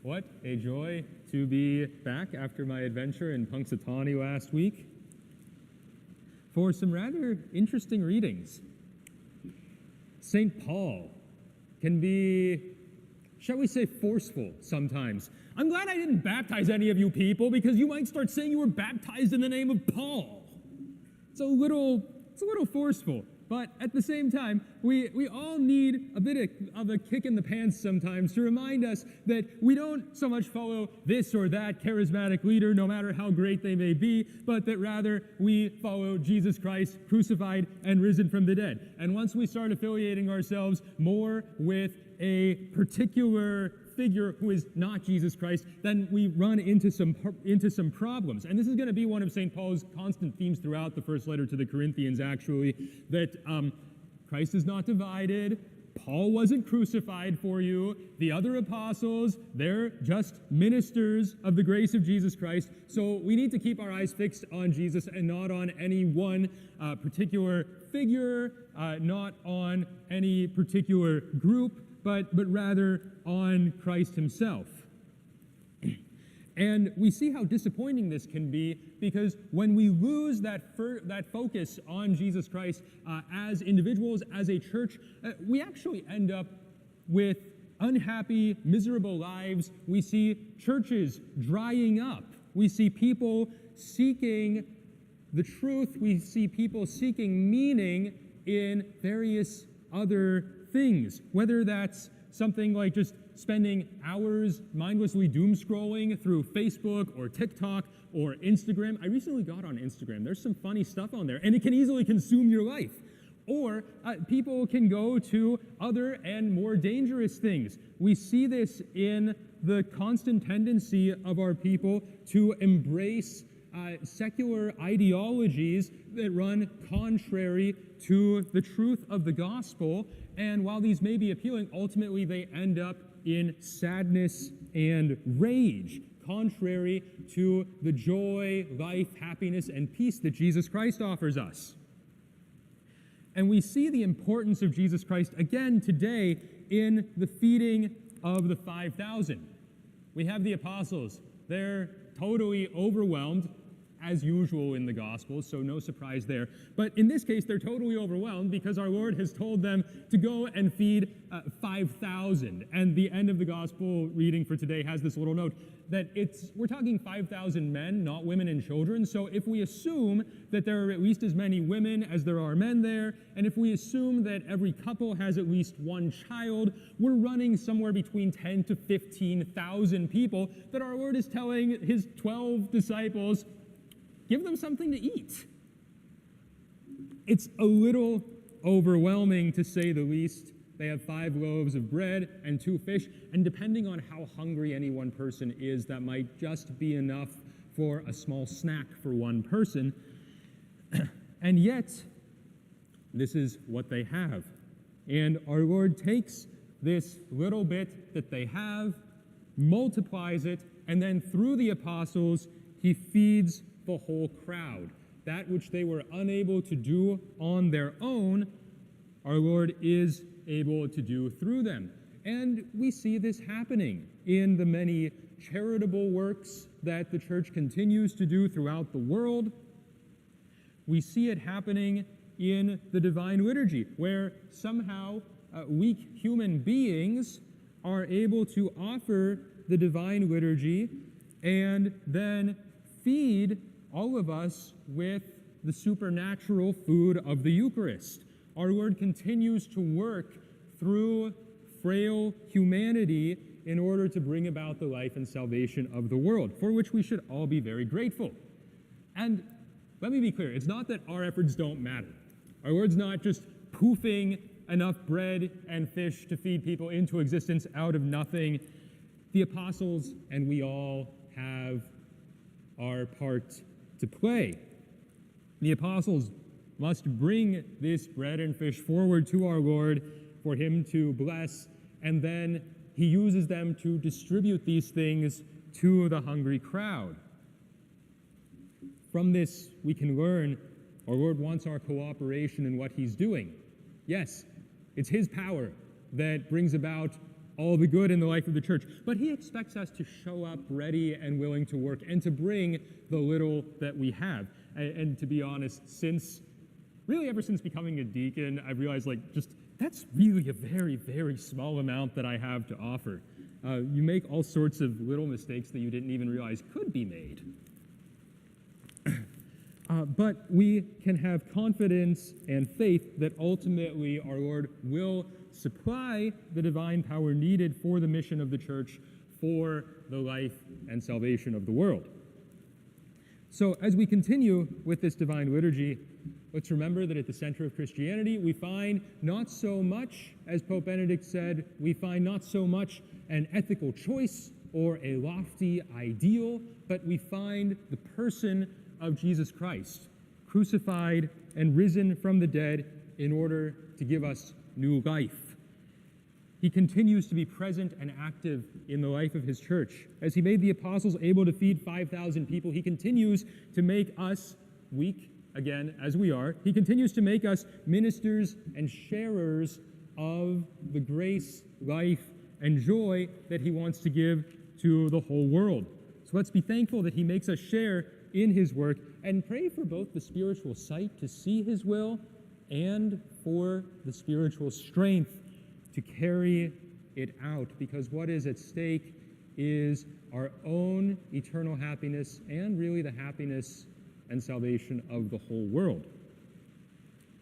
What a joy to be back after my adventure in Punxsutawney last week for some rather interesting readings. St. Paul can be, shall we say, forceful sometimes. I'm glad I didn't baptize any of you people because you might start saying you were baptized in the name of Paul. It's a little forceful. But at the same time, we all need a bit of a kick in the pants sometimes to remind us that we don't so much follow this or that charismatic leader, no matter how great they may be, but that rather we follow Jesus Christ crucified and risen from the dead. And once we start affiliating ourselves more with a particular figure who is not Jesus Christ, then we run into some problems. And this is going to be one of St. Paul's constant themes throughout the first letter to the Corinthians, actually, that Christ is not divided. Paul wasn't crucified for you. The other apostles, they're just ministers of the grace of Jesus Christ. So we need to keep our eyes fixed on Jesus and not on any one particular figure, not on any particular group, but rather on Christ himself. And we see how disappointing this can be because when we lose that focus on Jesus Christ as individuals, as a church, we actually end up with unhappy, miserable lives. We see churches drying up. We see people seeking the truth. We see people seeking meaning in various other things, whether that's something like just spending hours mindlessly doom scrolling through Facebook or TikTok or Instagram. I recently got on Instagram. There's some funny stuff on there, and it can easily consume your life. Or people can go to other and more dangerous things. We see this in the constant tendency of our people to embrace secular ideologies that run contrary to the truth of the gospel. And while these may be appealing, ultimately they end up in sadness and rage, contrary to the joy, life, happiness, and peace that Jesus Christ offers us. And we see the importance of Jesus Christ again today in the feeding of the 5,000. We have the apostles. They're totally overwhelmed, as usual in the Gospels, so no surprise there. But in this case, they're totally overwhelmed because our Lord has told them to go and feed 5,000. And the end of the Gospel reading for today has this little note that we're talking 5,000 men, not women and children. So if we assume that there are at least as many women as there are men there, and if we assume that every couple has at least one child, we're running somewhere between 10 to 15,000 people that our Lord is telling his 12 disciples, give them something to eat. It's a little overwhelming, to say the least. They have 5 loaves of bread and 2 fish, and depending on how hungry any one person is, that might just be enough for a small snack for one person. And yet, this is what they have. And our Lord takes this little bit that they have, multiplies it, and then through the apostles, he feeds the whole crowd. That which they were unable to do on their own, our Lord is able to do through them. And we see this happening in the many charitable works that the church continues to do throughout the world. We see it happening in the divine liturgy, where somehow weak human beings are able to offer the divine liturgy and then feed all of us with the supernatural food of the Eucharist. Our Lord continues to work through frail humanity in order to bring about the life and salvation of the world, for which we should all be very grateful. And let me be clear, it's not that our efforts don't matter. Our Lord's not just poofing enough bread and fish to feed people into existence out of nothing. The apostles and we all have our part to play. The apostles must bring this bread and fish forward to our Lord for him to bless, and then he uses them to distribute these things to the hungry crowd. From this, we can learn our Lord wants our cooperation in what he's doing. Yes, it's his power that brings about all the good in the life of the church. But he expects us to show up ready and willing to work and to bring the little that we have. And to be honest, ever since becoming a deacon, I've realized that's really a very, very small amount that I have to offer. You make all sorts of little mistakes that you didn't even realize could be made. But we can have confidence and faith that ultimately our Lord will supply the divine power needed for the mission of the church, for the life and salvation of the world. So as we continue with this divine liturgy, let's remember that at the center of Christianity, we find not so much, as Pope Benedict said, we find not so much an ethical choice or a lofty ideal, but we find the person of Jesus Christ, crucified and risen from the dead in order to give us new life. He continues to be present and active in the life of his church. As he made the apostles able to feed 5,000 people, he continues to make us, weak again as we are, he continues to make us ministers and sharers of the grace, life, and joy that he wants to give to the whole world. So let's be thankful that he makes us share in his work and pray for both the spiritual sight to see his will and for the spiritual strength to carry it out, because what is at stake is our own eternal happiness and really the happiness and salvation of the whole world.